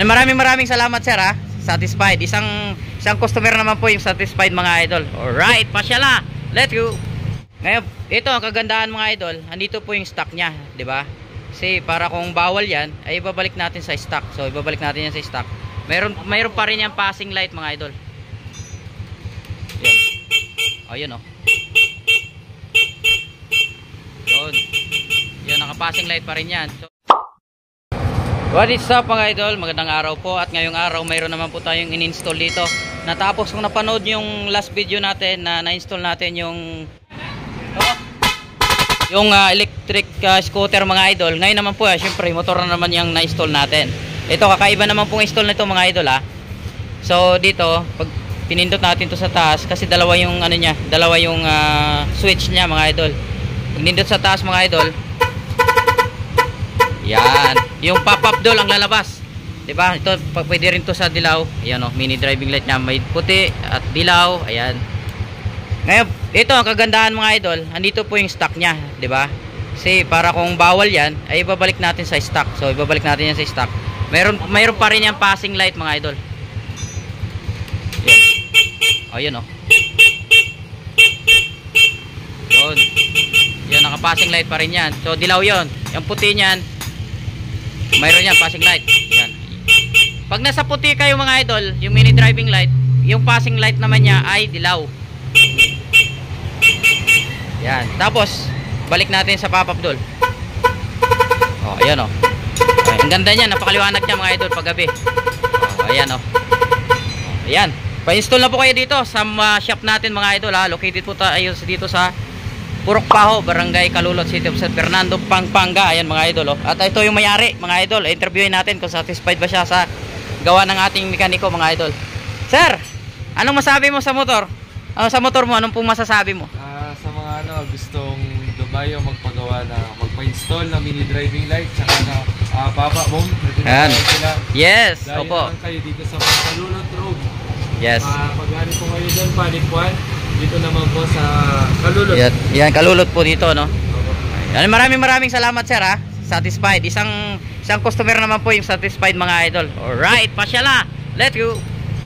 Maraming salamat sir ha. Satisfied. Isang customer naman po yung satisfied mga idol. Alright, pasyala. Let's go. Ngayon, ito ang kagandahan mga idol. Andito po yung stock niya, 'di ba? Kasi para kung bawal 'yan, ay ibabalik natin sa stock. So ibabalik natin 'yan sa stock. Mayroon pa rin yung passing light mga idol. Yan. Oh, yun oh. Yun. Yan, naka-passing light pa rin 'yan. So, what is up mga idol, magandang araw po. At ngayong araw mayroon naman po tayong in-install dito. Natapos kung napanood yung last video natin na na-install natin yung electric scooter mga idol. Ngayon naman po syempre motor na naman yung na-install natin. Ito kakaiba naman pong install nito mga idol ha. So dito pag pinindot natin to sa taas, kasi dalawa yung ano niya, dalawa yung switch niya mga idol. Pag nindot sa taas mga idol, yan, yung pop-up door ang lalabas. 'Di ba? Ito pwede rin to sa dilaw. Ayan oh, mini driving light niya, may puti at dilaw. Ayan. Ngayon, ito ang kagandahan mga idol. Andito po yung stock niya, 'di ba? Kasi para kung bawal 'yan, ay ibabalik natin sa stock. So ibabalik natin 'yan sa stock. Mayroon pa rin yung passing light mga idol. Yan. Oh, yun oh. Yun. Yan, naka-passing light pa rin 'yan. So dilaw 'yon. Yung puti niyan, mayroon yan, passing light. Yan. Pag nasa puti kayo mga idol, yung mini driving light, yung passing light naman niya ay dilaw. Yan. Tapos, balik natin sa pop-up doll. Oh, ayan oh. Okay. Ang ganda niya, napakaliwanag niya mga idol pag gabi. Oh, ayan oh. Ayan. Pa-install na po kayo dito sa shop natin mga idol ha. Located po tayo dito sa Purok Paho, Barangay Calulot, City of San Fernando, Pampanga. Ayan mga idol oh. At ito yung may-ari mga idol. Interviewin natin kung satisfied ba siya sa gawa ng ating mekaniko mga idol. Sir, anong masabi mo sa motor? Sa motor mo, anong pong masasabi mo? Sa mga gustong dumayo magpagawa na magpa-install na mini driving light tsaka na baba mo. Ayan. Yes, dahil opo. naman kayo dito sa Calulot Road. Yes. Pag-ani po kayo doon, Palikwan. Dito naman po sa Calulot. Yan, Calulot po dito, no? Yan, maraming salamat sir ha. Satisfied. Isang customer naman po yung satisfied mga idol. Alright, pasyala. Let's go.